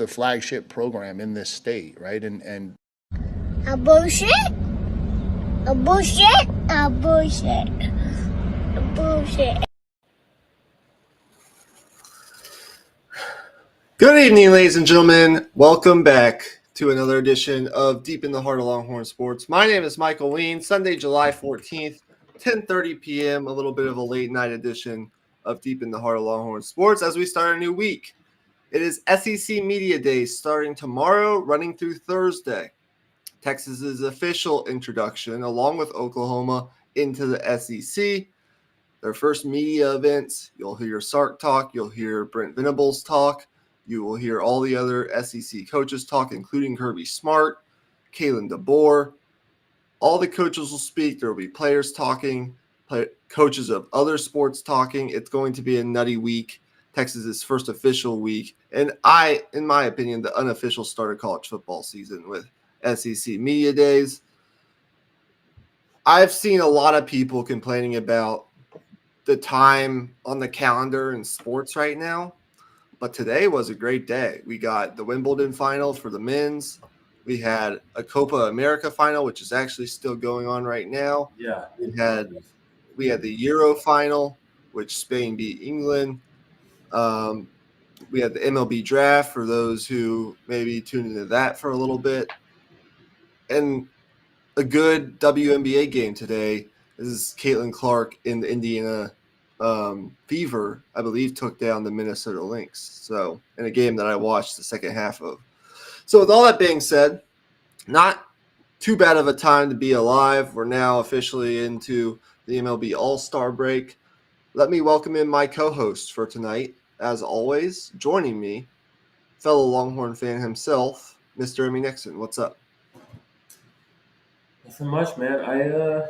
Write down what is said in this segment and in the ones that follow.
the flagship program in this state, right? And a bullshit, a bullshit, a bullshit, a bullshit. Good evening, ladies and gentlemen. Welcome back to another edition of Deep in the Heart of Longhorn Sports. My name is Michael Wein. Sunday, July 14th, 10:30 p.m., a little bit of a late night edition of Deep in the Heart of Longhorn Sports as we start a new week. It is SEC Media Day starting tomorrow, running through Thursday. Texas's official introduction, along with Oklahoma, into the SEC. Their first media events. You'll hear Sark talk. You'll hear Brent Venables talk. You will hear all the other SEC coaches talk, including Kirby Smart, Kalen DeBoer. All the coaches will speak. There will be players talking, coaches of other sports talking. It's going to be a nutty week, Texas's first official week. And in my opinion, the unofficial start of college football season with SEC Media Days. I've seen a lot of people complaining about the time on the calendar in sports right now. But today was a great day. We got the Wimbledon final for the men's. We had a Copa America final, which is actually still going on right now. Yeah. We had the Euro final, which Spain beat England. We had the MLB draft for those who maybe tuned into that for a little bit. And a good WNBA game today. This is Caitlin Clark in the Indiana Fever, I believe, took down the Minnesota Lynx. So, in a game that I watched the second half of. So, with all that being said, not too bad of a time to be alive. We're now officially into the MLB All-Star break. Let me welcome in my co-host for tonight. As always, joining me, fellow Longhorn fan himself, Mr. Emmy Nixon. What's up? Nothing much, man.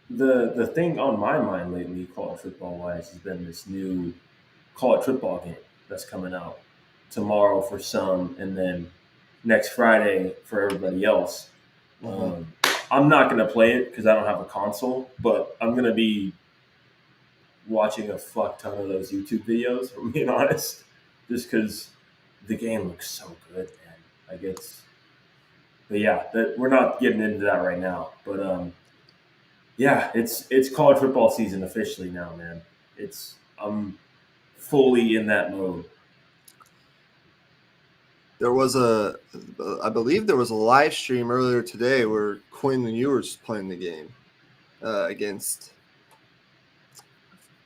The thing on my mind lately, college football wise, has been this new college football game that's coming out tomorrow for some, and then next Friday for everybody else. Mm-hmm. I'm not gonna play it because I don't have a console, but I'm gonna be watching a fuck ton of those YouTube videos. For being honest, just because the game looks so good, man. But yeah, we're not getting into that right now. But yeah, it's college football season officially now, man. I'm fully in that mode. I believe there was a live stream earlier today where Quinn Ewers was playing the game against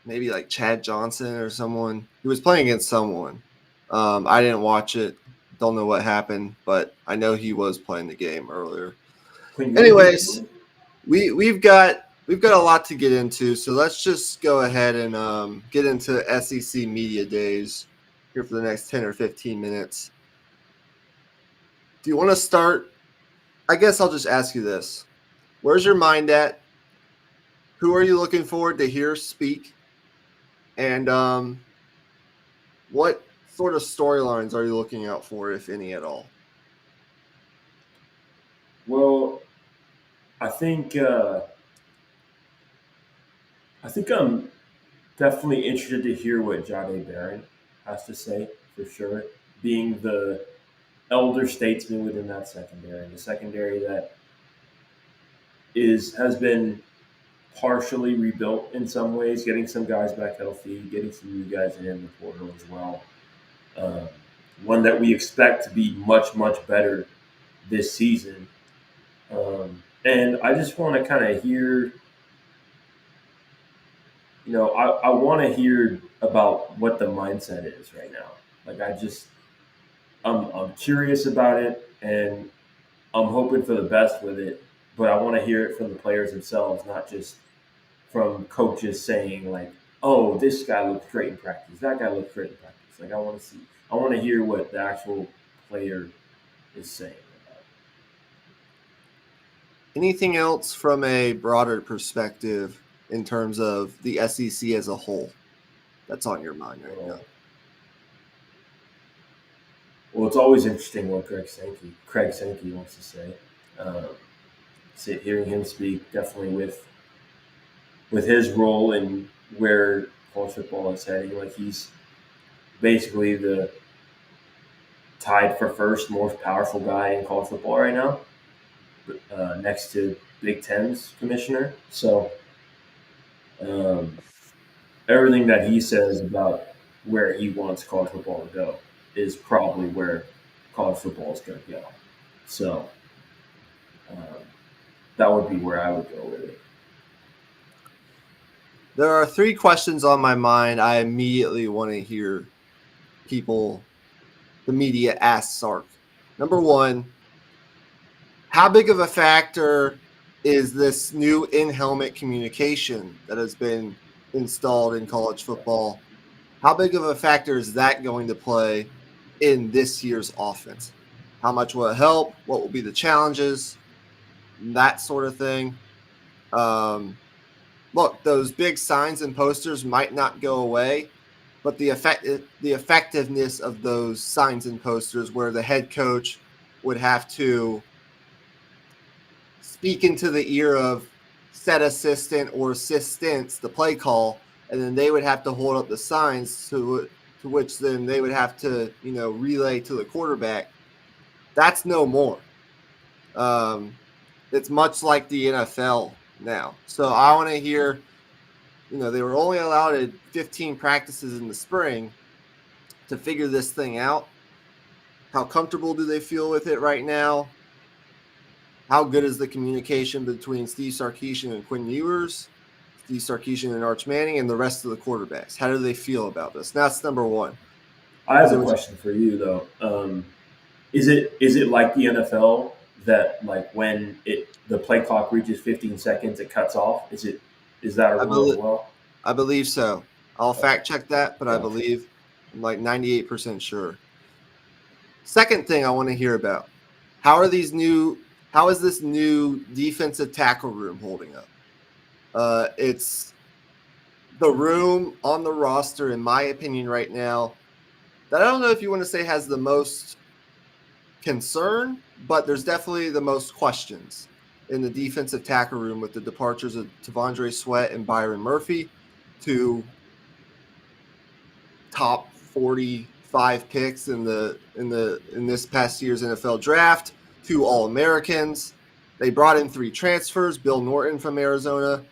maybe like Chad Johnson or someone. He was playing against someone. I didn't watch it. Don't know what happened, but I know he was playing the game earlier. Anyways, we've got a lot to get into, so let's just go ahead and get into SEC Media Days here for the next 10 or 15 minutes. Do you want to start? I guess I'll just ask you this. Where's your mind at? Who are you looking forward to hear speak? And what sort of storylines are you looking out for, if any at all? Well, I think I'm definitely interested to hear what Jahdae Barron has to say, for sure. Being the elder statesman within that secondary, the secondary that has been partially rebuilt in some ways, getting some guys back healthy, getting some new guys in the portal as well. One that we expect to be much, much better this season. And I just want to kind of hear, I want to hear about what the mindset is right now. Like, I'm curious about it, and I'm hoping for the best with it, but I want to hear it from the players themselves, not just from coaches saying like, oh, this guy looks great in practice, that guy looks great in practice. Like, I want to hear what the actual player is saying about it. Anything else from a broader perspective in terms of the SEC as a whole that's on your mind right now? Well, it's always interesting what Craig Sankey wants to say. Hearing him speak, definitely with his role and where college football is heading. Like, he's basically the tied for first most powerful guy in college football right now, next to Big Ten's commissioner. So everything that he says about where he wants college football to go is probably where college football is going to go. So um, that would be where I would go with it. There are 3 questions on my mind I immediately want to hear people, the media, ask Sark. Number 1, how big of a factor is this new in-helmet communication that has been installed in college football? How big of a factor is that going to play in this year's offense? How much will it help? What will be the challenges? That sort of thing. Look, those big signs and posters might not go away, but the effectiveness of those signs and posters where the head coach would have to speak into the ear of said assistant or assistants, the play call, and then they would have to hold up the signs to which then they would have to, relay to the quarterback. That's no more. It's much like the NFL now. So I want to hear, they were only allowed 15 practices in the spring to figure this thing out. How comfortable do they feel with it right now? How good is the communication between Steve Sarkisian and Quinn Ewers, Steve Sarkisian and Arch Manning, and the rest of the quarterbacks? How do they feel about this? That's number 1. I have a question for you though. Is it like the NFL that like when the play clock reaches 15 seconds, it cuts off? Is that a rule as well? I believe so. I'll fact check that, but I believe I'm like 98% sure. Second thing I want to hear about: how is this new defensive tackle room holding up? It's the room on the roster, in my opinion, right now, that I don't know if you want to say has the most concern, but there's definitely the most questions in the defensive tackle room with the departures of T'Vondre Sweat and Byron Murphy, two top 45 picks in this past year's NFL draft, 2 All-Americans. They brought in 3 transfers: Bill Norton from Arizona,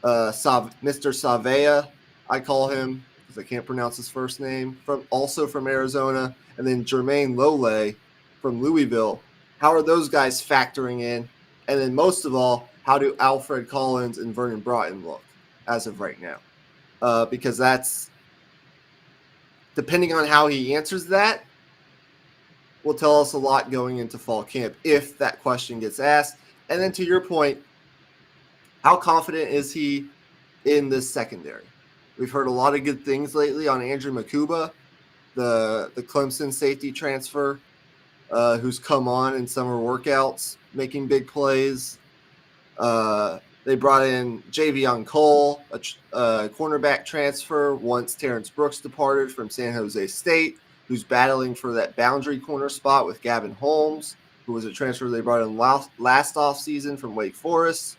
Mr. Savea, I call him because I can't pronounce his first name, also from Arizona, and then Jermaine Lole from Louisville. How are those guys factoring in? And then most of all, how do Alfred Collins and Vernon Broughton look as of right now? Because that's, depending on how he answers that, will tell us a lot going into fall camp if that question gets asked. And then to your point, how confident is he in this secondary? We've heard a lot of good things lately on Andrew Makuba, the Clemson safety transfer, who's come on in summer workouts, making big plays. They brought in Javion Cole, a cornerback transfer once Terrence Brooks departed from San Jose State, who's battling for that boundary corner spot with Gavin Holmes, who was a transfer they brought in last offseason from Wake Forest.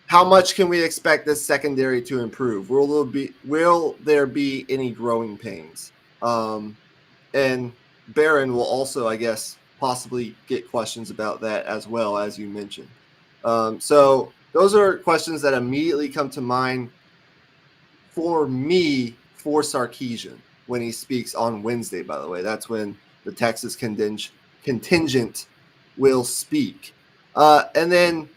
How much can we expect this secondary to improve? Will there be any growing pains? And Barron will also, I guess, possibly get questions about that as well, as you mentioned. So those are questions that immediately come to mind for me for Sarkisian when he speaks on Wednesday, by the way. That's when the Texas contingent will speak. And then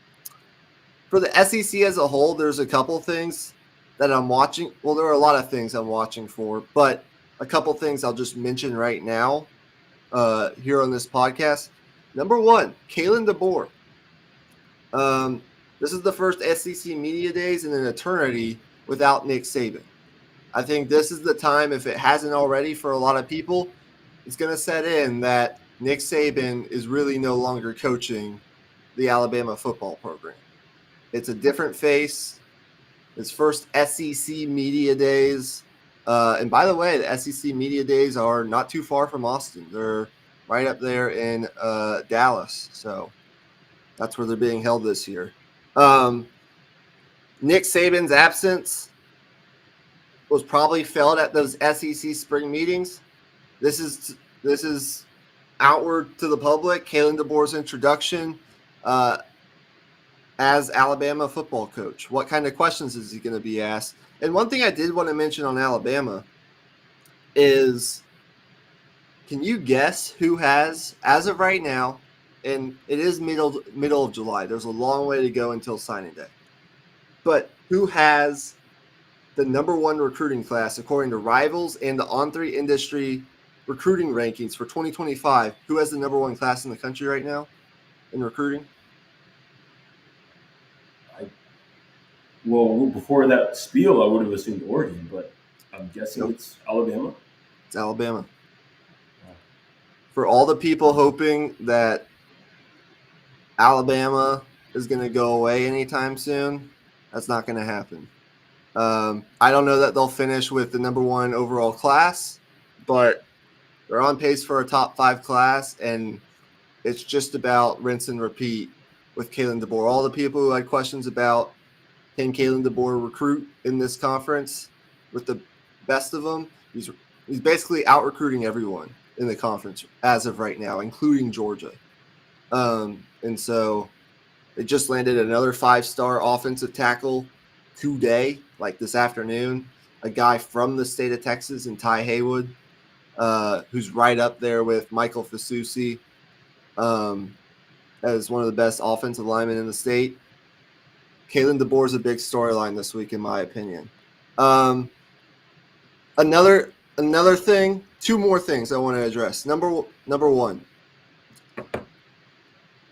for the SEC as a whole, there's a couple things that I'm watching. Well, there are a lot of things I'm watching for, but a couple things I'll just mention right now here on this podcast. Number 1, Kalen DeBoer. This is the first SEC Media Days in an eternity without Nick Saban. I think this is the time, if it hasn't already for a lot of people, it's going to set in that Nick Saban is really no longer coaching the Alabama football program. It's a different face. His first SEC Media Days. And by the way, the SEC Media Days are not too far from Austin. They're right up there in Dallas. So that's where they're being held this year. Nick Saban's absence was probably felt at those SEC spring meetings. This is outward to the public. Kalen DeBoer's introduction as Alabama football coach. What kind of questions is he going to be asked? And one thing I did want to mention on Alabama is, can you guess who has, as of right now, and it is middle of July. There's a long way to go until signing day. But who has the number one recruiting class according to Rivals and the On3 industry recruiting rankings for 2025? Who has the number one class in the country right now in recruiting? Well, before that spiel, I would have assumed Oregon, but I'm guessing it's Alabama. It's Alabama. For all the people hoping that Alabama is going to go away anytime soon, that's not going to happen. I don't know that they'll finish with the number one overall class, but they're on pace for a top 5 class, and it's just about rinse and repeat with Kalen DeBoer. All the people who had questions about, can Kalen DeBoer recruit in this conference with the best of them, he's basically out recruiting everyone in the conference as of right now, including Georgia. And so they just landed another 5-star offensive tackle today, like this afternoon, a guy from the state of Texas and Ty Haywood, who's right up there with Michael Fasusi as one of the best offensive linemen in the state. Kalen DeBoer is a big storyline this week, in my opinion. Another thing, 2 more things I want to address. Number one,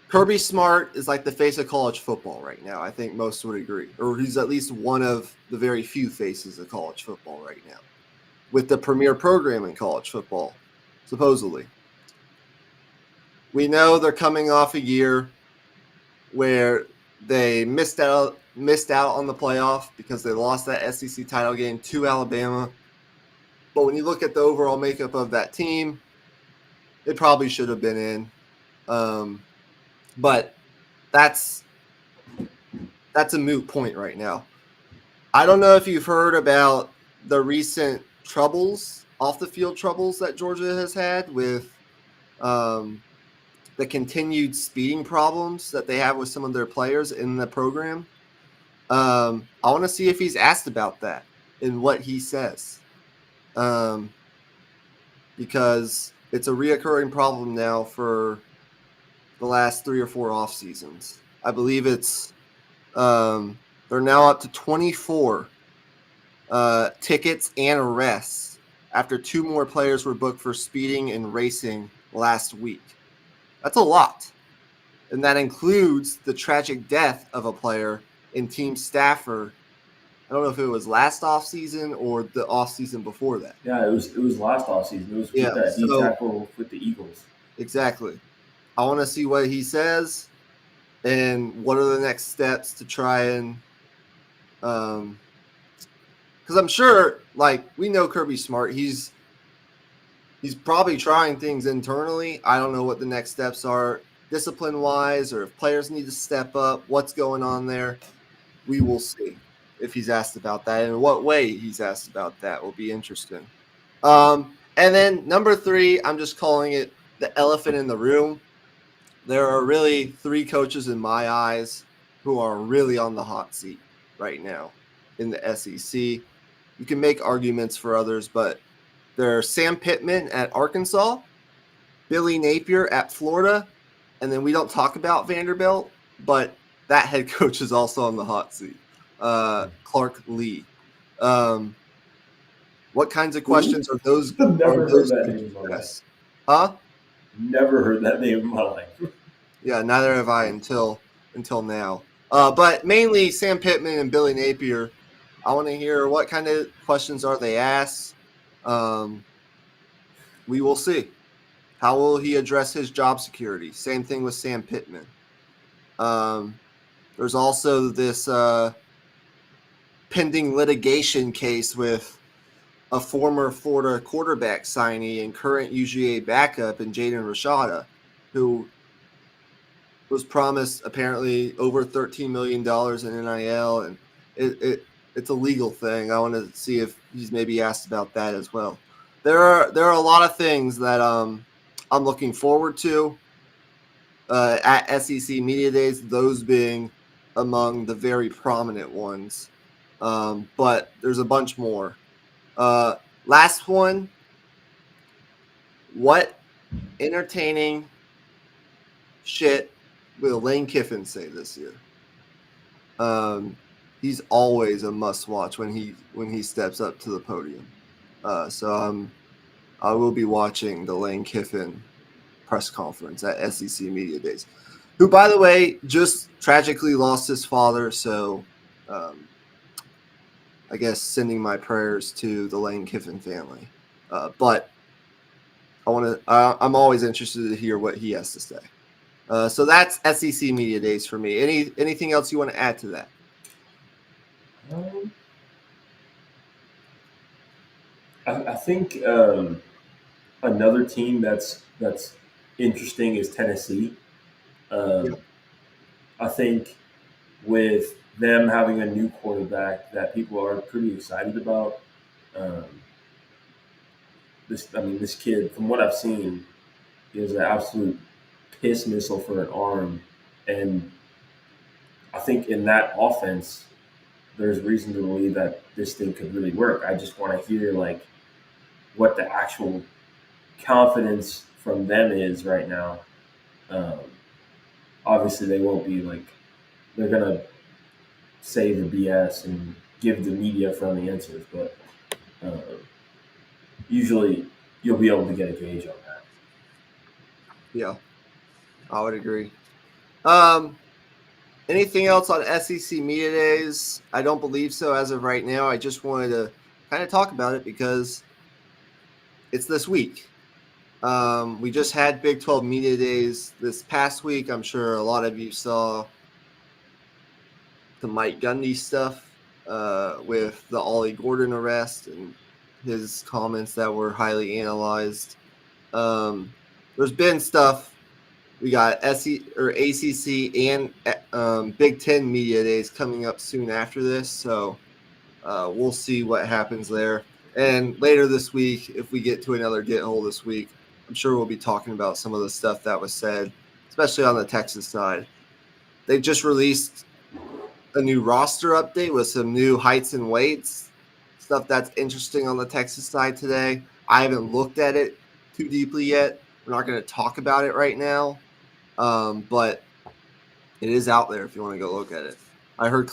Kirby Smart is like the face of college football right now. I think most would agree, or he's at least one of the very few faces of college football right now, with the premier program in college football, supposedly. We know they're coming off a year where they missed out on the playoff because they lost that SEC title game to Alabama. But when you look at the overall makeup of that team, it probably should have been in. But that's a moot point right now. I don't know if you've heard about the recent troubles, off the field troubles that Georgia has had with the continued speeding problems that they have with some of their players in the program. I want to see if he's asked about that and what he says. Because it's a reoccurring problem now for the last 3 or 4 off seasons. I believe it's they're now up to 24 tickets and arrests after 2 more players were booked for speeding and racing last week. That's a lot. And that includes the tragic death of a player and team staffer. I don't know if it was last offseason or the offseason before that. Yeah, it was last offseason. It was with that D tackle with the Eagles. Exactly. I want to see what he says and what are the next steps to try and because I'm sure, like, we know Kirby Smart. He's probably trying things internally. I don't know what the next steps are discipline-wise or if players need to step up, what's going on there. We will see if he's asked about that and in what way he's asked about that will be interesting. And then number 3, I'm just calling it the elephant in the room. There are really 3 coaches in my eyes who are really on the hot seat right now in the SEC. You can make arguments for others, but there's Sam Pittman at Arkansas, Billy Napier at Florida, and then we don't talk about Vanderbilt, but that head coach is also on the hot seat, Clark Lee. What kinds of questions are those? I've never heard that name in my life. Huh? Never heard that name in my life. Yeah, neither have I until now. But mainly Sam Pittman and Billy Napier. I want to hear what kind of questions are they asked. We will see. How will he address his job security? Same thing with Sam Pittman. There's also this pending litigation case with a former Florida quarterback signee and current UGA backup in Jaden Rashada, who was promised apparently over $13 million in NIL, and it's a legal thing. I want to see if he's maybe asked about that as well. there are a lot of things that I'm looking forward to at SEC Media Days, those being among the very prominent ones. But there's a bunch more. Last one, what entertaining shit will Lane Kiffin say this year? He's always a must-watch when he steps up to the podium. So I will be watching the Lane Kiffin press conference at SEC Media Days, who, by the way, just tragically lost his father. So I guess sending my prayers to the Lane Kiffin family. But I'm always interested to hear what he has to say. So that's SEC Media Days for me. Anything else you want to add to that? I think another team that's interesting is Tennessee. I think with them having a new quarterback that people are pretty excited about. This kid, from what I've seen, is an absolute piss missile for an arm, and I think in that offense, there's reason to believe that this thing could really work. I just want to hear what the actual confidence from them is right now. Obviously, they won't be they're gonna say the BS and give the media friendly answers, but usually you'll be able to get a gauge on that. Yeah, I would agree. Anything else on SEC Media Days? I don't believe so as of right now. I just wanted to kind of talk about it because it's this week. We just had Big 12 Media Days this past week. I'm sure a lot of you saw the Mike Gundy stuff with the Ollie Gordon arrest and his comments that were highly analyzed. There's been stuff. We got ACC and Big Ten Media Days coming up soon after this, so we'll see what happens there. And later this week, if we get to another get hole this week, I'm sure we'll be talking about some of the stuff that was said, especially on the Texas side. They just released a new roster update with some new heights and weights, stuff that's interesting on the Texas side today. I haven't looked at it too deeply yet. We're not going to talk about it right now, but it is out there if you want to go look at it. I heard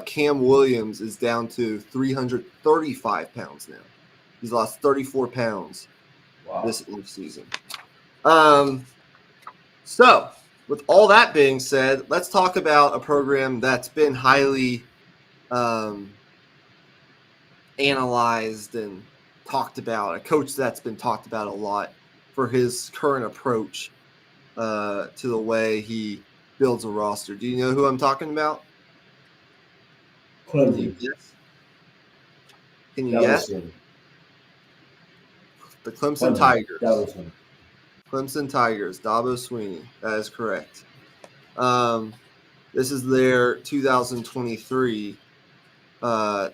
Cam Williams is down to 335 pounds now. He's lost 34 pounds this season. So, with all that being said, let's talk about a program that's been highly analyzed and talked about, a coach that's been talked about a lot for his current approach to the way he builds a roster. Do you know who I'm talking about? Clemson. Can you guess? The Clemson Tigers. Clemson Tigers, Dabo Swinney. That is correct. This is their 2023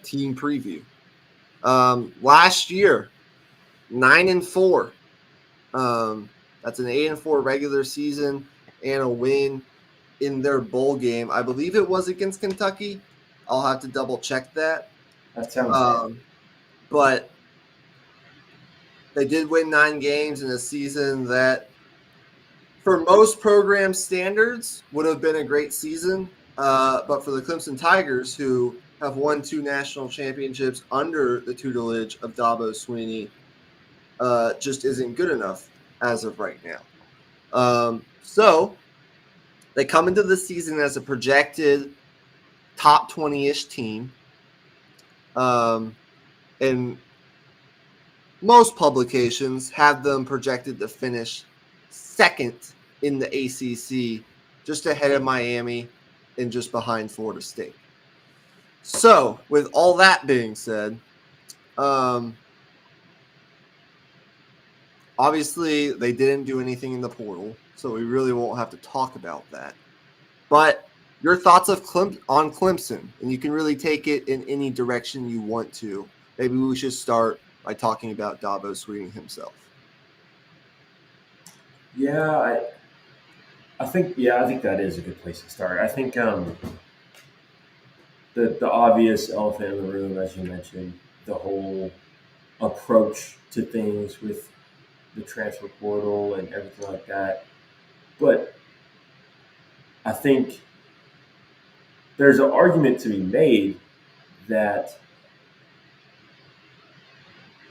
team preview. Last year, 9-4. That's an 8-4 regular season and a win in their bowl game. I believe it was against Kentucky. I'll have to double check that. That sounds right. But they did win 9 games in a season that, for most program standards, would have been a great season. But for the Clemson Tigers, who have won 2 national championships under the tutelage of Dabo Swinney, just isn't good enough as of right now. So they come into the season as a projected top 20-ish team. And most publications have them projected to finish second in the ACC, just ahead of Miami and just behind Florida State. So, with all that being said, obviously they didn't do anything in the portal, so we really won't have to talk about that. But your thoughts on Clemson, and you can really take it in any direction you want to. Maybe we should start by talking about Dabo Swinney himself. Yeah, I think that is a good place to start. I think the obvious elephant in the room, as you mentioned, the whole approach to things with the transfer portal and everything like that. But I think there's an argument to be made that,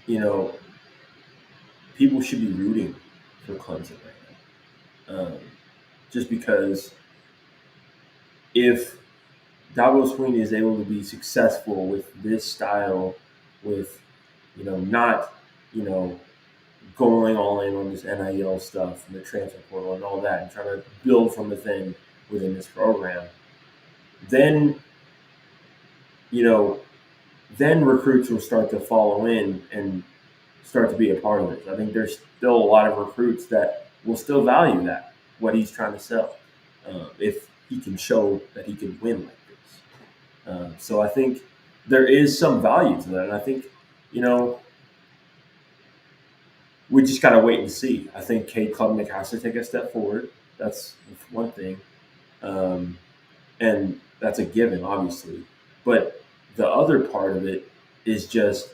you know, people should be rooting for Clemson right now. Just because if Dabo Swinney is able to be successful with this style, with, not, going all in on this NIL stuff and the transfer portal and all that and trying to build from within this program, then, then recruits will start to follow in and start to be a part of it. I think there's still a lot of recruits that will still value that, what he's trying to sell, if he can show that he can win like this. So I think there is some value to that. And I think, we just got to wait and see. I think Cade Klubnik has to take a step forward. That's one thing. And that's a given, obviously. But the other part of it is just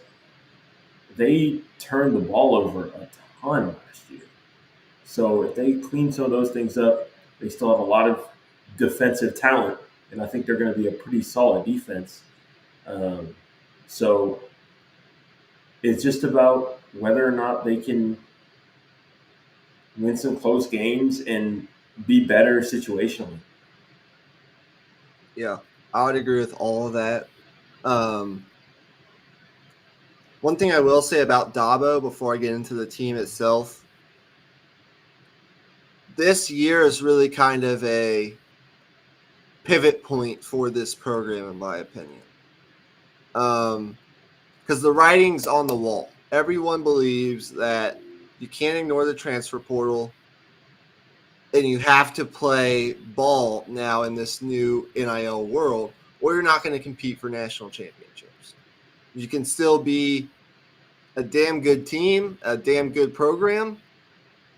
they turned the ball over a ton last year. So if they clean some of those things up, they still have a lot of defensive talent, and I think they're going to be a pretty solid defense. So it's just about whether or not they can win some close games and be better situationally. Yeah, I would agree with all of that. One thing I will say about Dabo before I get into the team itself, this year is really kind of a pivot point for this program, in my opinion. Because the writing's on the wall. Everyone believes that you can't ignore the transfer portal, and you have to play ball now in this new NIL world, or you're not going to compete for national championships. You can still be a damn good team, a damn good program,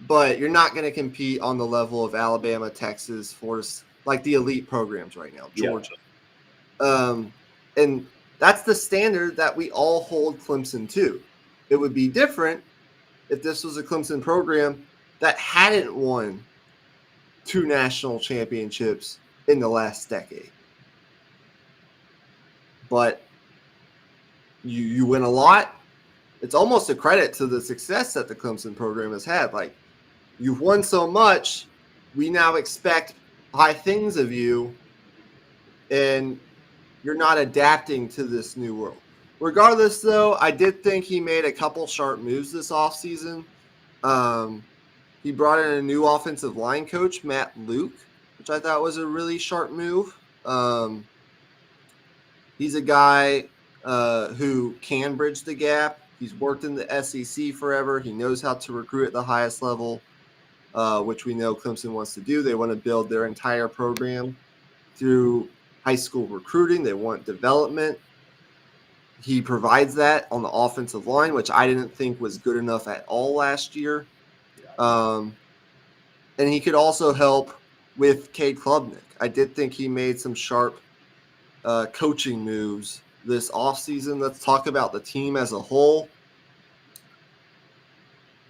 but you're not going to compete on the level of Alabama, Texas, Florida, like the elite programs right now, Georgia. Yeah. And that's the standard that we all hold Clemson to. It would be different if this was a Clemson program that hadn't won 2 national championships in the last decade. But you win a lot. It's almost a credit to the success that the Clemson program has had. Like, you've won so much, we now expect high things of you, and you're not adapting to this new world. Regardless, though, I did think he made a couple sharp moves this offseason. He brought in a new offensive line coach, Matt Luke, which I thought was a really sharp move. He's a guy who can bridge the gap. He's worked in the SEC forever. He knows how to recruit at the highest level, which we know Clemson wants to do. They want to build their entire program through high school recruiting. They want development. He provides that on the offensive line, which I didn't think was good enough at all last year. And he could also help with Cade Klubnik. I did think he made some sharp coaching moves this offseason. Let's talk about the team as a whole.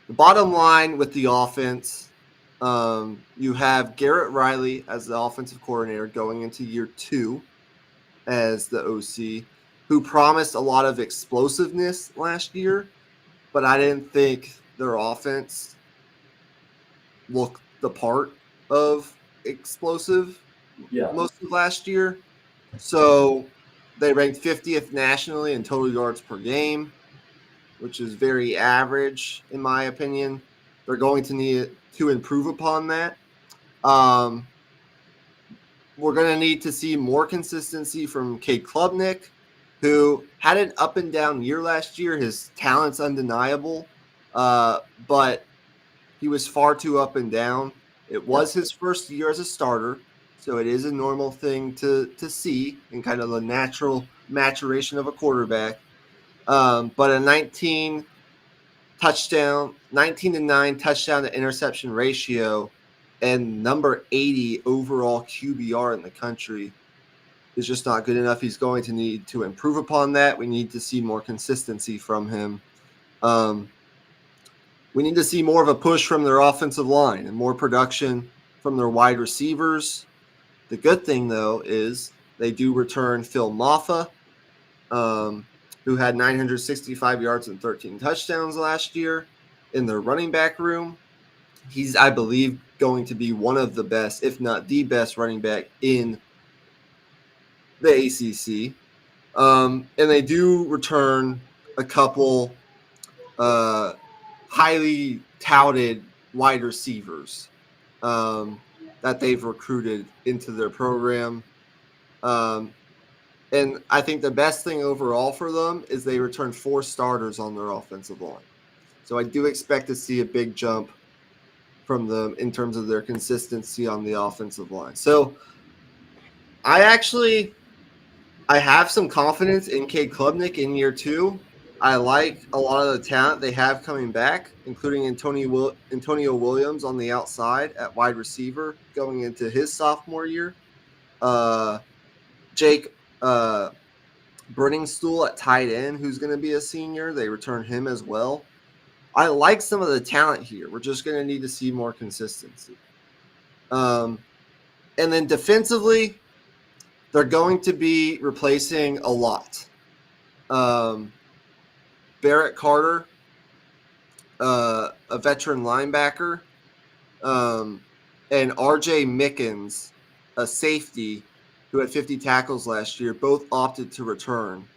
The bottom line with the offense, you have Garrett Riley as the offensive coordinator going into year 2 as the OC, who promised a lot of explosiveness last year, but I didn't think their offense looked the part of explosive most of last year. So they ranked 50th nationally in total yards per game, which is very average in my opinion. They're going to need to improve upon that. We're going to need to see more consistency from Cade Klubnik, who had an up and down year last year. His talent's undeniable, but he was far too up and down. It was his first year as a starter, so it is a normal thing to see in kind of the natural maturation of a quarterback. But a 19 to 9 touchdown to interception ratio and number 80 overall QBR in the country is just not good enough. He's going to need to improve upon that. We need to see more consistency from him. We need to see more of a push from their offensive line and more production from their wide receivers. The good thing, though, is they do return Phil Maffa, who had 965 yards and 13 touchdowns last year in their running back room. He's, I believe, going to be one of the best, if not the best, running back in the ACC. And they do return a couple highly touted wide receivers that they've recruited into their program. And I think the best thing overall for them is they return 4 starters on their offensive line. So I do expect to see a big jump from them in terms of their consistency on the offensive line. So I have some confidence in Cade Klubnik in year 2. I like a lot of the talent they have coming back, including Antonio Williams on the outside at wide receiver going into his sophomore year. Jake Brenningstool at tight end, who's going to be a senior. They return him as well. I like some of the talent here. We're just going to need to see more consistency. And then defensively, they're going to be replacing a lot. Barrett Carter, a veteran linebacker, and RJ Mickens, a safety who had 50 tackles last year, both opted to return.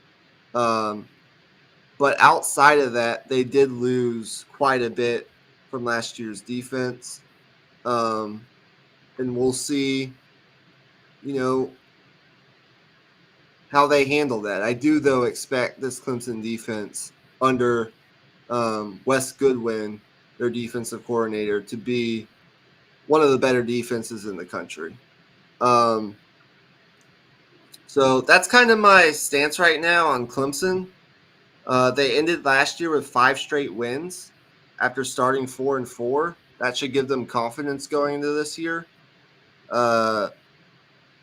But outside of that, they did lose quite a bit from last year's defense. And we'll see, how they handle that. I do, though, expect this Clemson defense under Wes Goodwin, their defensive coordinator, to be one of the better defenses in the country. So that's kind of my stance right now on Clemson. They ended last year with 5 straight wins after starting 4-4. That should give them confidence going into this year.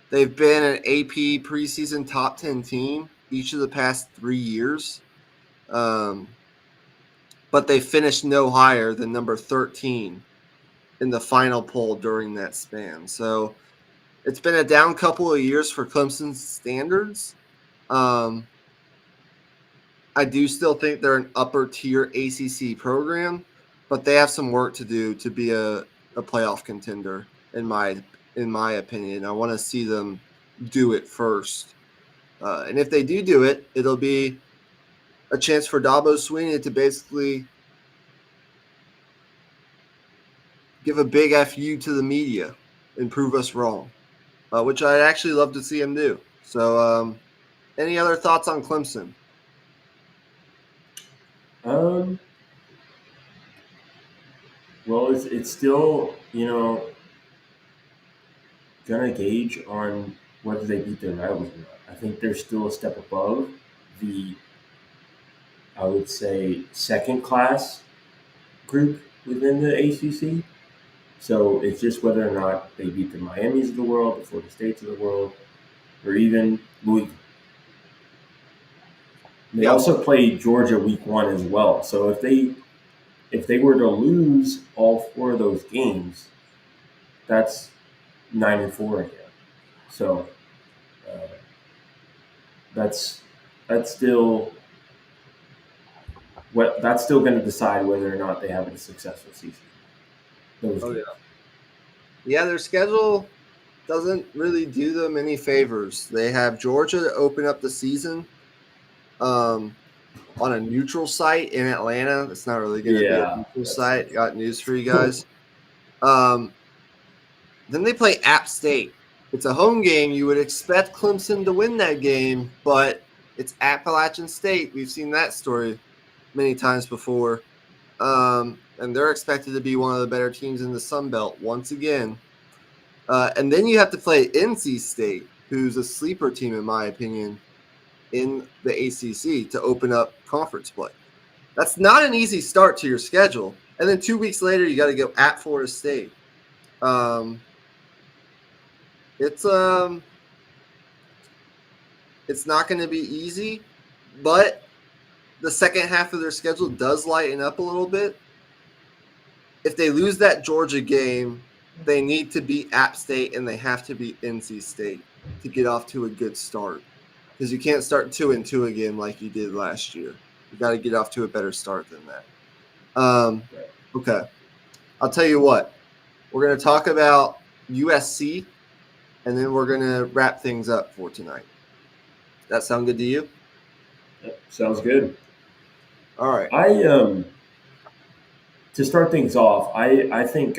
They've been an AP preseason top 10 team each of the past 3 years. But they finished no higher than number 13 in the final poll during that span. So it's been a down couple of years for Clemson's standards. I do still think they're an upper tier ACC program, but they have some work to do to be a playoff contender, in my opinion. I want to see them do it first. And if they do it, it'll be a chance for Dabo Swinney to basically give a big FU to the media and prove us wrong, which I'd actually love to see him do. So any other thoughts on Clemson? Well, it's still, gonna gauge on whether they beat their rivals or not. I think they're still a step above the, I would say, second class group within the ACC. So it's just whether or not they beat the Miamis of the world, the Florida States of the world, or even Louisville. They also play Georgia week 1 as well. So if they were to lose all 4 of those games, that's 9-4 again. So that's still going to decide whether or not they have a successful season. Yeah, their schedule doesn't really do them any favors. They have Georgia to open up the season on a neutral site in Atlanta. It's not really going to be a neutral site. Got news for you guys. Then they play App State. It's a home game. You would expect Clemson to win that game, but it's Appalachian State. We've seen that story many times before. And they're expected to be one of the better teams in the Sun Belt once again. And then you have to play NC State, who's a sleeper team, in my opinion. in the ACC to open up conference play. That's not an easy start to your schedule. And then 2 weeks later, you got to go at Florida State. It's not going to be easy, but the second half of their schedule does lighten up a little bit. If they lose that Georgia game, they need to beat App State and they have to beat NC State to get off to a good start. Because you can't start 2-2 again like you did last year. You got to get off to a better start than that. Okay. I'll tell you what. We're going to talk about USC, and then we're going to wrap things up for tonight. That sound good to you? Yep, sounds good. All right. To start things off, I think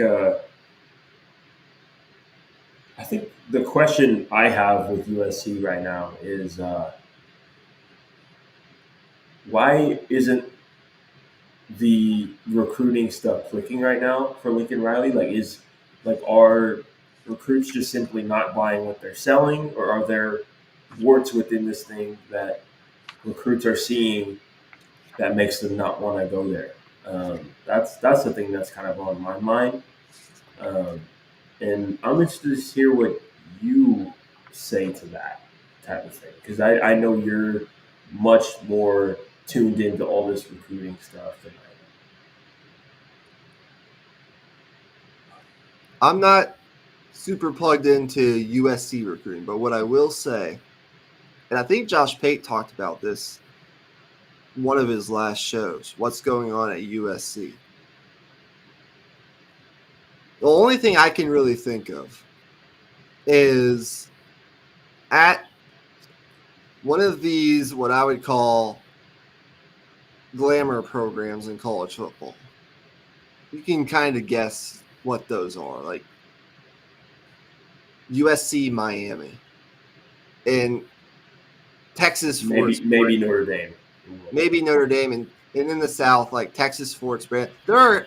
the question I have with USC right now is why isn't the recruiting stuff clicking right now for Lincoln Riley? Are recruits just simply not buying what they're selling, or are there warts within this thing that recruits are seeing that makes them not want to go there? That's the thing that's kind of on my mind. And I'm interested to hear what you say to that type of thing, because I know you're much more tuned into all this recruiting stuff than I am. I'm not super plugged into USC recruiting, but what I will say, and I think Josh Pate talked about this in one of his last shows, what's going on at USC. The only thing I can really think of is at one of these, what I would call glamour programs in college football. You can kind of guess what those are, like USC, Miami, and Texas Force. Maybe Notre Dame. Maybe Notre Dame, and in the South, like Texas Sports Brand. There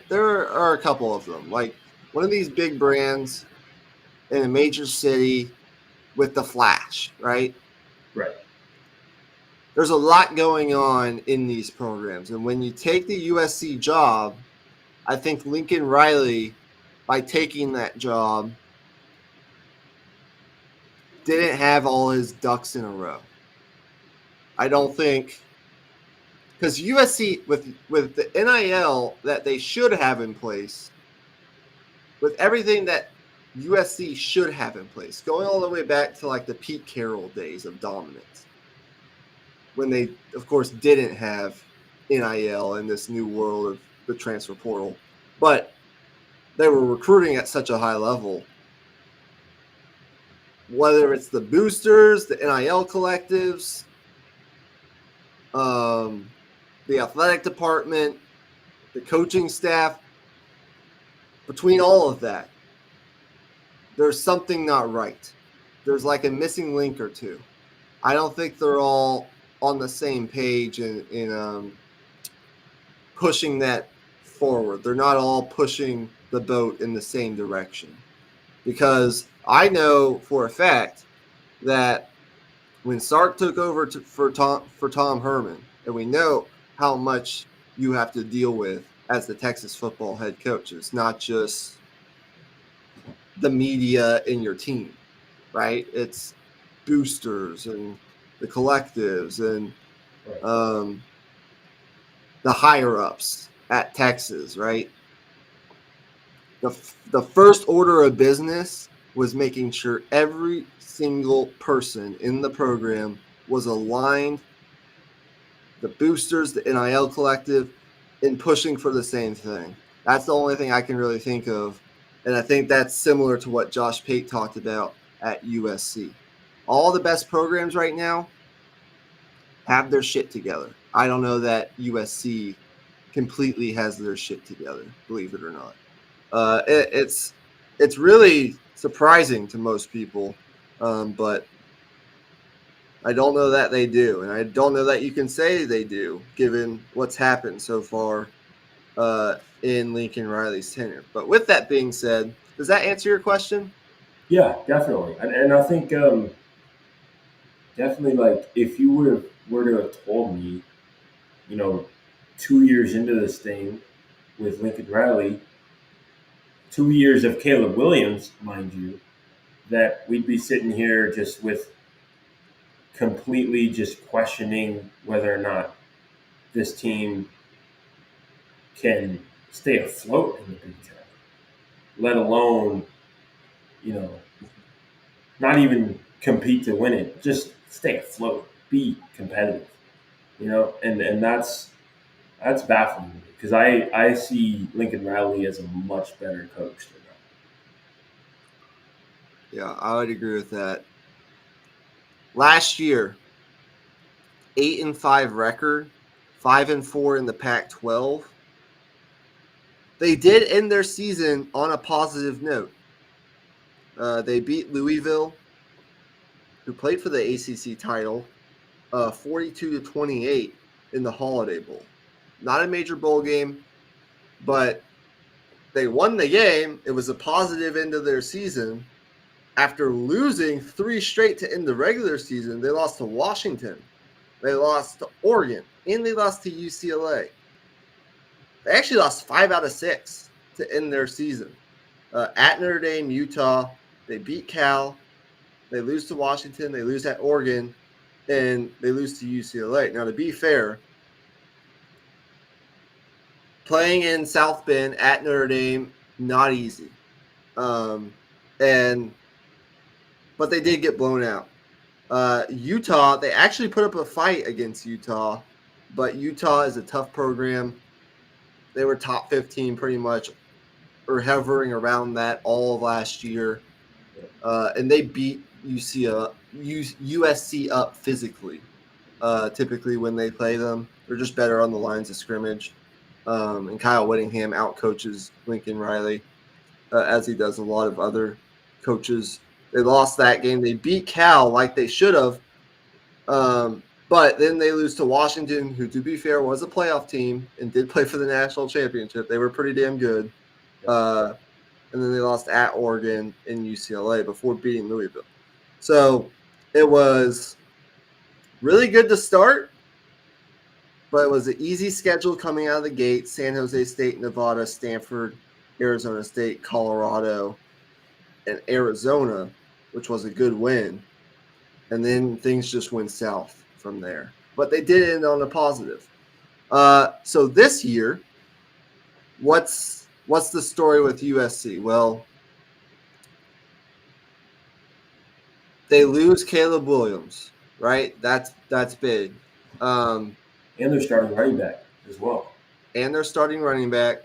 are a couple of them, like one of these big brands in a major city with the flash, right? Right. There's a lot going on in these programs. And when you take the USC job, I think Lincoln Riley, by taking that job, didn't have all his ducks in a row. I don't think, because USC, with the NIL that they should have in place, with everything that USC should have in place, going all the way back to like the Pete Carroll days of dominance, when they, of course, didn't have NIL in this new world of the transfer portal, but they were recruiting at such a high level. Whether it's the boosters, the NIL collectives, the athletic department, the coaching staff, between all of that, there's something not right. There's like a missing link or two. I don't think they're all on the same page in pushing that forward. They're not all pushing the boat in the same direction. Because I know for a fact that when Sark took over for Tom Herman, and we know how much you have to deal with as the Texas football head coach. It's not just the media in your team, right? It's boosters and the collectives and the higher-ups at Texas, right? The first order of business was making sure every single person in the program was aligned, the boosters, the NIL collective, in pushing for the same thing. That's the only thing I can really think of. And I think that's similar to what Josh Pate talked about at USC. All the best programs right now have their shit together. I don't know that USC completely has their shit together, believe it or not. It's really surprising to most people, but I don't know that they do, and I don't know that you can say they do, given what's happened so far in Lincoln Riley's tenure. But with that being said, does that answer your question? Yeah, definitely. And I think definitely like if you were to have told me, 2 years into this thing with Lincoln Riley, 2 years of Caleb Williams, mind you, that we'd be sitting here just with completely just questioning whether or not this team can stay afloat in the Big Ten, let alone, you know, not even compete to win it, just stay afloat, be competitive, and that's baffling to me because I see Lincoln Riley as a much better coach than that. Yeah, I would agree with that. Last year, 8-5 record, 5-4 in the Pac-12. They did end their season on a positive note. They beat Louisville, who played for the ACC title, 42-28 in the Holiday Bowl. Not a major bowl game, but they won the game. It was a positive end of their season. After losing 3 straight to end the regular season, they lost to Washington, they lost to Oregon, and they lost to UCLA. They actually lost 5 out of 6 to end their season. At Notre Dame, Utah, they beat Cal, they lose to Washington, they lose at Oregon, and they lose to UCLA. Now, to be fair, playing in South Bend at Notre Dame, not easy. But they did get blown out. Utah, they actually put up a fight against Utah, but Utah is a tough program. They were top 15 pretty much, or hovering around that all of last year. And they beat USC up physically. Typically, when they play them, they're just better on the lines of scrimmage. And Kyle Whittingham outcoaches Lincoln Riley, as he does a lot of other coaches. They lost that game. They beat Cal like they should have. But then they lose to Washington, who, to be fair, was a playoff team and did play for the national championship. They were pretty damn good. And then they lost at Oregon and UCLA before beating Louisville. So it was really good to start, but it was an easy schedule coming out of the gate. San Jose State, Nevada, Stanford, Arizona State, Colorado, and Arizona, which was a good win. And then things just went south from there. But they did end on a positive. So this year, what's the story with USC? Well, they lose Caleb Williams, right? That's big. And they're starting running back as well. And they're starting running back.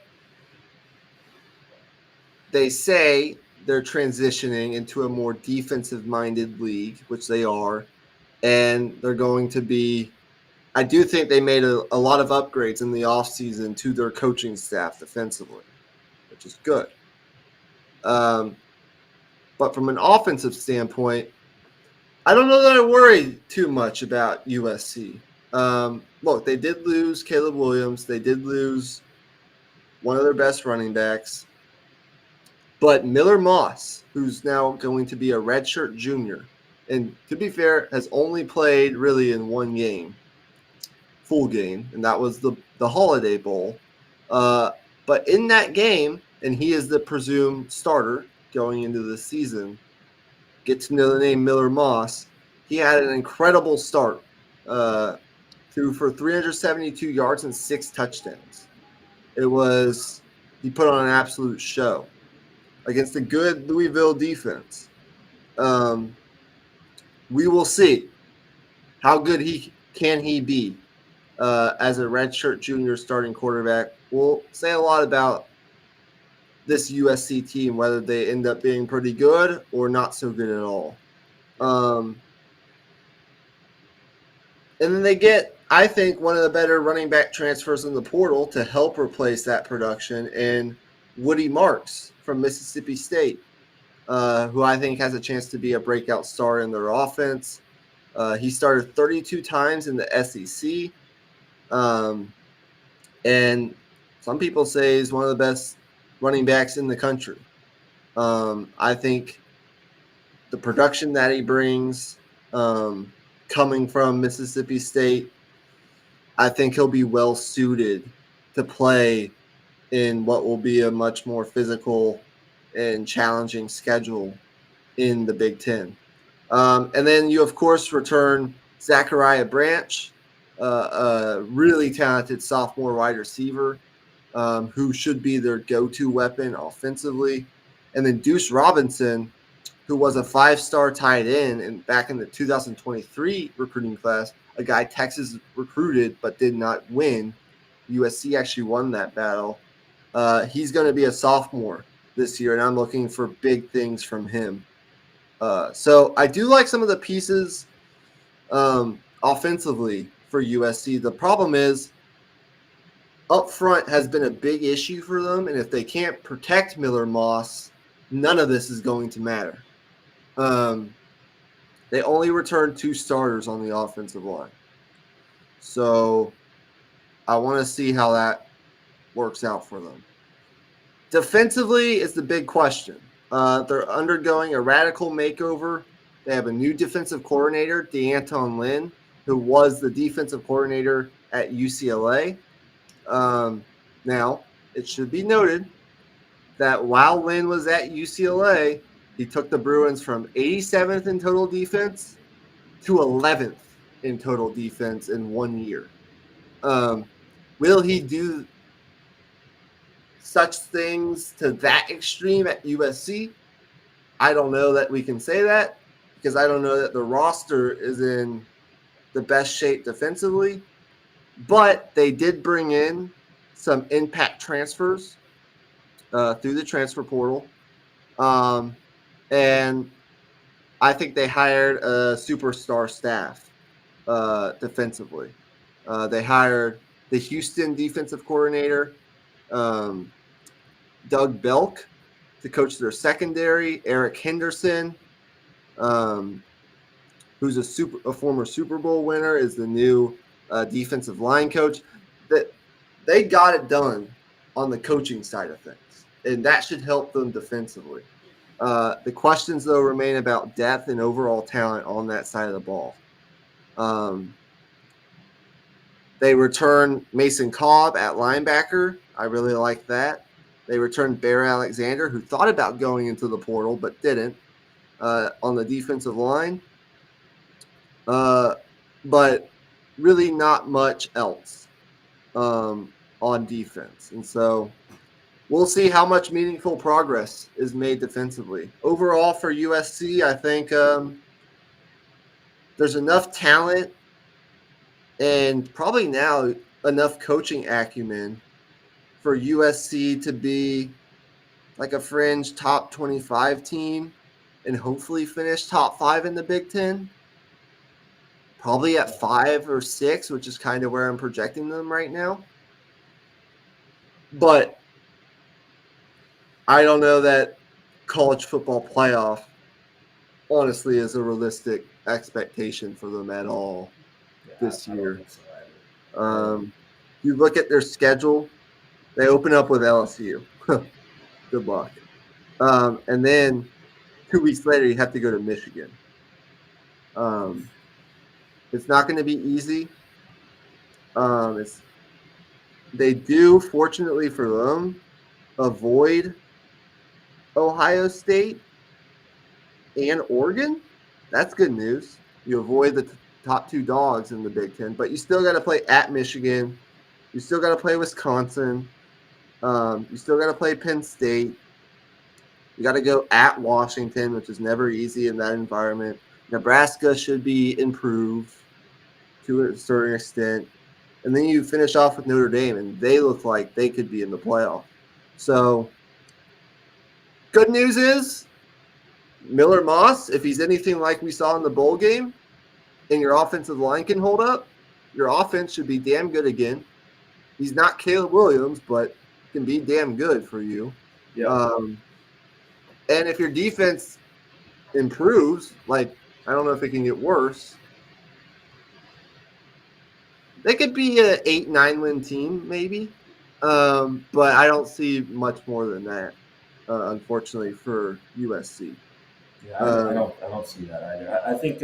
They say they're transitioning into a more defensive-minded league, which they are. And they're going to be – I do think they made a lot of upgrades in the offseason to their coaching staff defensively, which is good. But from an offensive standpoint, I don't know that I worry too much about USC. Look, they did lose Caleb Williams. They did lose one of their best running backs. But Miller Moss, who's now going to be a redshirt junior, and to be fair, has only played really in one game, full game, and that was the Holiday Bowl. But in that game, and he is the presumed starter going into the season, get to know the name Miller Moss, he had an incredible start. Threw for 372 yards and 6 touchdowns. He put on an absolute show against a good Louisville defense. We will see how good he be as a redshirt junior starting quarterback. We'll say a lot about this USC team, whether they end up being pretty good or not so good at all. And then they get, I think, one of the better running back transfers in the portal to help replace that production in Woody Marks from Mississippi State, who I think has a chance to be a breakout star in their offense. He started 32 times in the SEC. And some people say he's one of the best running backs in the country. I think the production that he brings, coming from Mississippi State, I think he'll be well suited to play in what will be a much more physical and challenging schedule in the Big Ten. And then you, of course, return Zachariah Branch, a really talented sophomore wide receiver who should be their go-to weapon offensively. And then Deuce Robinson, who was a 5-star tight end and back in the 2023 recruiting class, a guy Texas recruited but did not win. USC actually won that battle. He's going to be a sophomore this year, and I'm looking for big things from him. So I do like some of the pieces offensively for USC. The problem is up front has been a big issue for them, and if they can't protect Miller Moss, none of this is going to matter. They only returned 2 starters on the offensive line. So I want to see how that works out for them. Defensively is the big question. They're undergoing a radical makeover. They have a new defensive coordinator, DeAnton Lynn, who was the defensive coordinator at UCLA. Now, it should be noted that while Lynn was at UCLA, he took the Bruins from 87th in total defense to 11th in total defense in 1 year. Will he do such things to that extreme at USC? I don't know that we can say that because I don't know that the roster is in the best shape defensively. But they did bring in some impact transfers through the transfer portal. And I think they hired a superstar staff defensively. They hired the Houston defensive coordinator, Doug Belk, to coach their secondary. Eric Henderson, who's a former Super Bowl winner, is the new defensive line coach. That they got it done on the coaching side of things, and that should help them defensively. The questions, though, remain about depth and overall talent on that side of the ball. They return Mason Cobb at linebacker. I really like that. They returned Bear Alexander, who thought about going into the portal but didn't, on the defensive line. But really not much else on defense. And so we'll see how much meaningful progress is made defensively. Overall for USC, I think there's enough talent and probably now enough coaching acumen for USC to be like a fringe top 25 team and hopefully finish top 5 in the Big Ten. Probably at 5 or 6, which is kind of where I'm projecting them right now. But I don't know that college football playoff, honestly, is a realistic expectation for them at all this year. You look at their schedule, they open up with LSU. Good luck. And then 2 weeks later, you have to go to Michigan. It's not going to be easy. They do, fortunately for them, avoid Ohio State and Oregon. That's good news. You avoid the top 2 dogs in the Big Ten, but you still got to play at Michigan. You still got to play Wisconsin. You still got to play Penn State. You got to go at Washington, which is never easy in that environment. Nebraska should be improved to a certain extent. And then you finish off with Notre Dame, and they look like they could be in the playoff. So, good news is Miller Moss, if he's anything like we saw in the bowl game, and your offensive line can hold up, your offense should be damn good again. He's not Caleb Williams, but can be damn good for you. Yeah. And if your defense improves, like I don't know if it can get worse, they could be an 8-9 win team maybe, but I don't see much more than that, unfortunately for USC. Yeah, I don't see that either. I think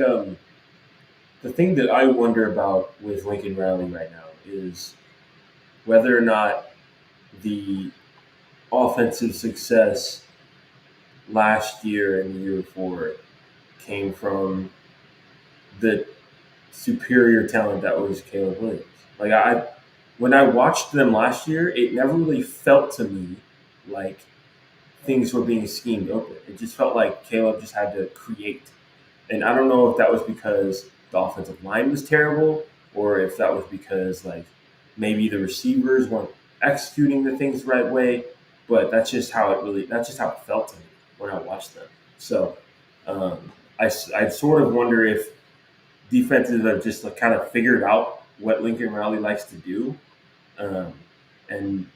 the thing that I wonder about with Lincoln Riley right now is whether or not the offensive success last year and the year before came from the superior talent that was Caleb Williams. Like when I watched them last year, it never really felt to me like things were being schemed open. It just felt like Caleb just had to create. And I don't know if that was because the offensive line was terrible or if that was because like maybe the receivers weren't executing the things the right way. But that's just how it felt to me when I watched them. So I sort of wonder if defenses have just like kind of figured out what Lincoln Riley likes to do. Um, and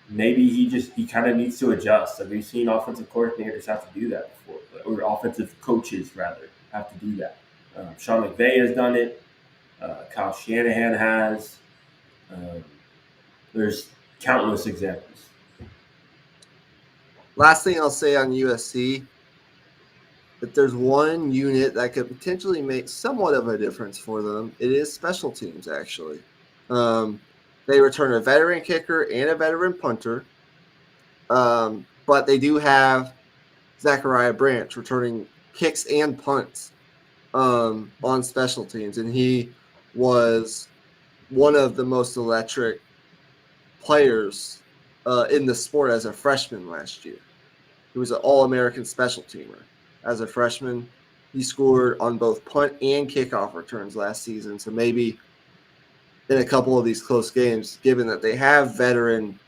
maybe he kind of needs to adjust. Like we've seen offensive coordinators have to do that before, or offensive coaches rather have to do that. Sean McVay has done it. Kyle Shanahan has. Um, there's countless examples. Last thing I'll say on USC, if there's one unit that could potentially make somewhat of a difference for them, it is special teams, actually. They return a veteran kicker and a veteran punter, but they do have Zachariah Branch returning kicks and punts on special teams, and he was one of the most electric players in the sport as a freshman last year. He was an All-American special teamer. As a freshman, he scored on both punt and kickoff returns last season. So maybe in a couple of these close games, given that they have veteran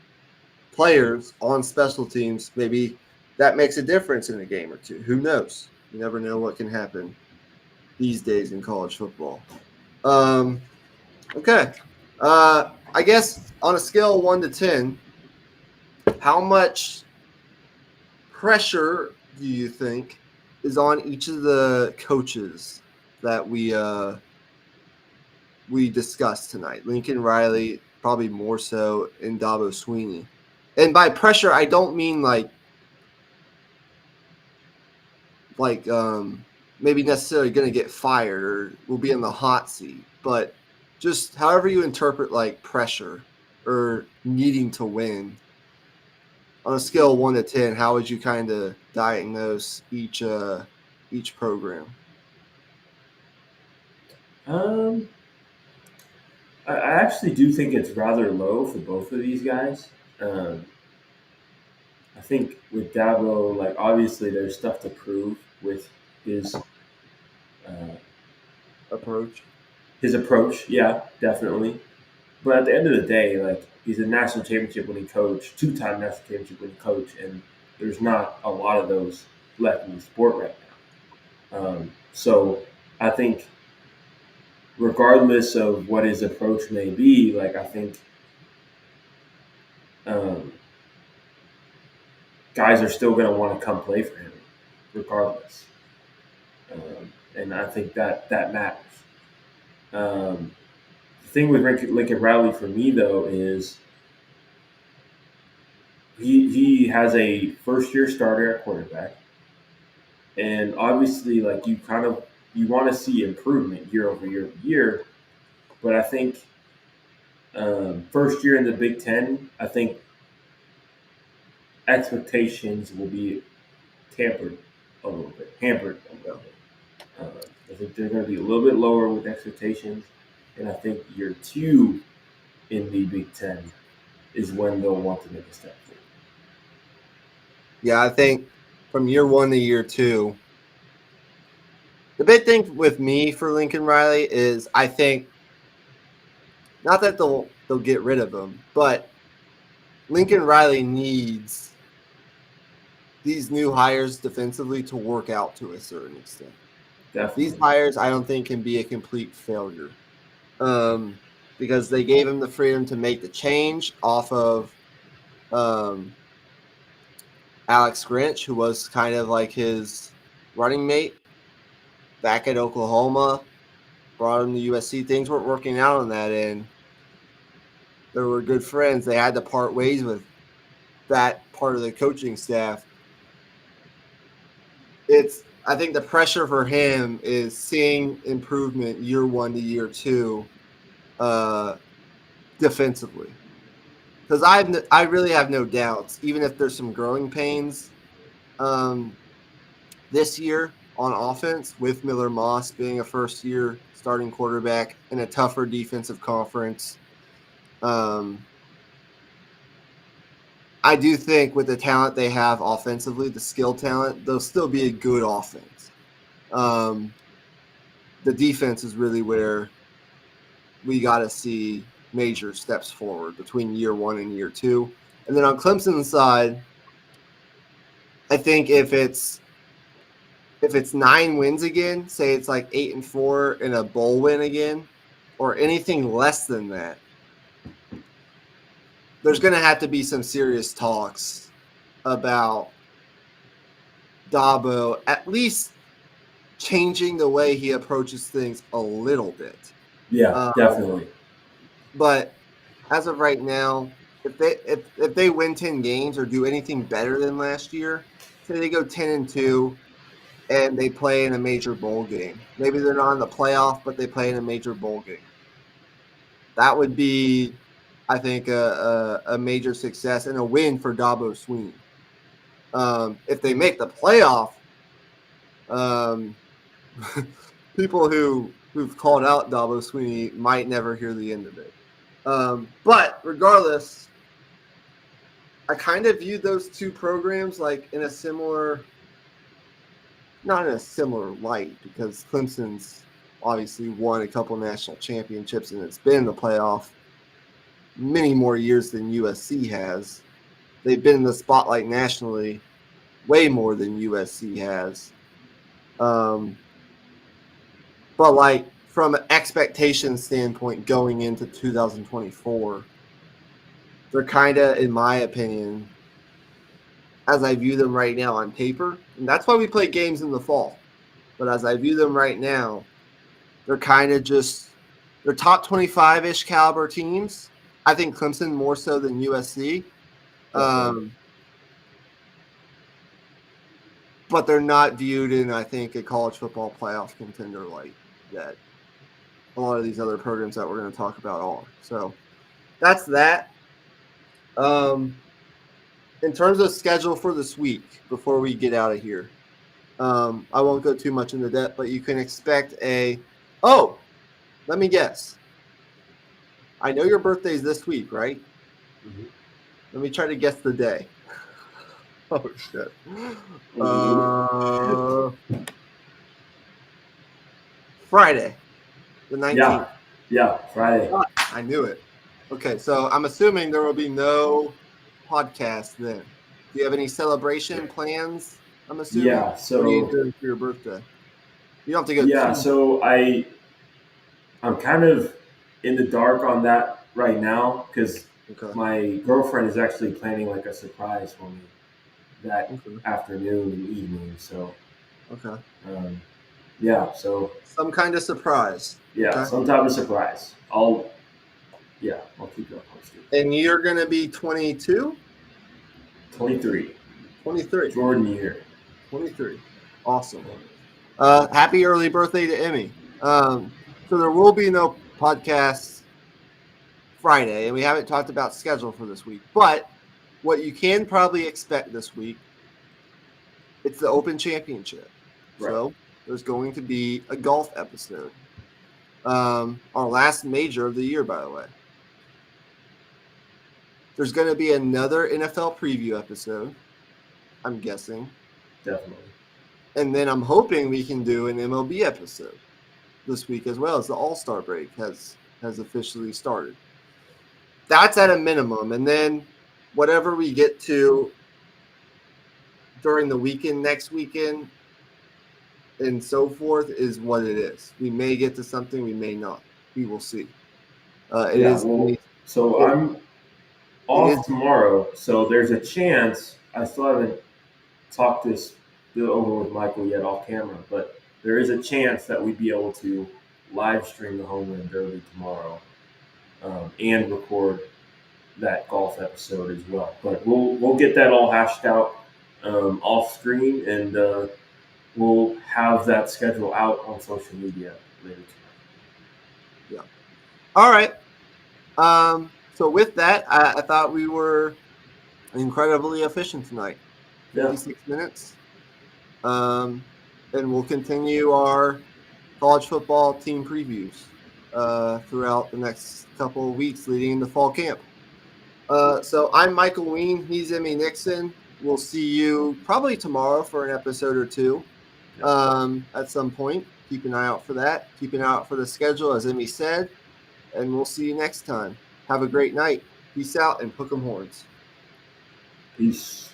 players on special teams, maybe that makes a difference in a game or two. Who knows? You never know what can happen these days in college football. Okay. I guess on a scale of 1 to 10, how much pressure do you think is on each of the coaches that we discussed tonight? Lincoln Riley, probably more so, and Dabo Sweeney. And by pressure, I don't mean like maybe necessarily going to get fired or will be in the hot seat, but just however you interpret like pressure or needing to win. On a scale of 1 to 10, how would you kind of diagnose each program? I actually do think it's rather low for both of these guys. I think with Dabo, like obviously there's stuff to prove with his Approach. his approach. Yeah, definitely. But at the end of the day, like he's a national championship winning coach, two-time national championship winning coach, and there's not a lot of those left in the sport right now. So I think, regardless of what his approach may be, like I think guys are still going to want to come play for him, regardless. And I think that matters. The thing with Lincoln Riley for me though is he has a first year starter at quarterback, and obviously like you want to see improvement year over year over year, but I think first year in the Big Ten, I think expectations will be hampered a little bit. I think they're going to be a little bit lower with expectations, and I think year two in the Big Ten is when they'll want to make a step forward. Yeah, I think from year 1 to year 2, the big thing with me for Lincoln Riley is I think not that they'll get rid of him, but Lincoln Riley needs these new hires defensively to work out to a certain extent. Definitely. These hires, I don't think, can be a complete failure because they gave him the freedom to make the change off of Alex Grinch, who was kind of like his running mate back at Oklahoma, brought him to USC. Things weren't working out on that end. They were good friends. They had to part ways with that part of the coaching staff. It's I think the pressure for him is seeing improvement year 1 to year 2 defensively. Because I really have no doubts, even if there's some growing pains this year on offense with Miller Moss being a first-year starting quarterback in a tougher defensive conference. I do think with the talent they have offensively, the skill talent, they'll still be a good offense. The defense is really where we got to see major steps forward between year 1 and year 2. And then on Clemson's side, I think if it's 9 wins again, say it's like 8-4 and a bowl win again, or anything less than that, there's going to have to be some serious talks about Dabo at least changing the way he approaches things a little bit. Yeah, definitely. But as of right now, if they win 10 games or do anything better than last year, say they go 10-2 and they play in a major bowl game. Maybe they're not in the playoff, but they play in a major bowl game. That would be, I think, a major success and a win for Dabo Swinney. If they make the playoff, people who've called out Dabo Swinney might never hear the end of it. But regardless, I kind of view those two programs like in a similar, not in a similar light, because Clemson's obviously won a couple national championships and it's been in the playoff many more years than USC has. They've been in the spotlight nationally way more than USC has. But like from an expectation standpoint going into 2024, they're kind of, in my opinion, as I view them right now on paper, and that's why we play games in the fall. But as I view them right now, they're kind of just, they're top 25-ish caliber teams. I think Clemson more so than USC. But they're not viewed in, I think, a college football playoff contender like that a lot of these other programs that we're going to talk about are. So that's that. In terms of schedule for this week, before we get out of here, I won't go too much into depth, but you can expect let me guess. I know your birthday's this week, right? Mm-hmm. Let me try to guess the day. Oh, shit. Friday, the 19th. Yeah, Friday. I knew it. Okay, so I'm assuming there will be no podcast then. Do you have any celebration plans? I'm assuming. Yeah, so what are you doing for your birthday? You don't have to go. Yeah, so I'm kind of in the dark on that right now because my girlfriend is actually planning like a surprise for me that afternoon and evening. So so some kind of surprise. Yeah, some type of surprise. I'll keep you posted. And you're gonna be 22? 23. 23. Jordan year. 23. Awesome. Happy early birthday to Emmy. So there will be no podcast Friday, and we haven't talked about schedule for this week. But what you can probably expect this week, it's the Open Championship. Right. So there's going to be a golf episode. Our last major of the year, by the way. There's going to be another NFL preview episode, I'm guessing. Definitely. And then I'm hoping we can do an MLB episode this week as well, as the All-Star break has officially started. That's at a minimum. And then whatever we get to during the weekend, next weekend, and so forth is what it is. We may get to something, we may not. We will see. So I'm off tomorrow, so there's a chance. I still haven't talked this over with Michael yet off camera, but there is a chance that we'd be able to live stream the Home Run Derby tomorrow and record that golf episode as well. But we'll get that all hashed out off screen, and we'll have that schedule out on social media later tonight. All right. So with that, I thought we were incredibly efficient tonight. 56 minutes. And we'll continue our college football team previews throughout the next couple of weeks leading into fall camp. So I'm Michael Wein. He's Emmy Nixon. We'll see you probably tomorrow for an episode or two at some point. Keep an eye out for that. Keep an eye out for the schedule, as Emmy said. And we'll see you next time. Have a great night. Peace out and hook 'em horns. Peace.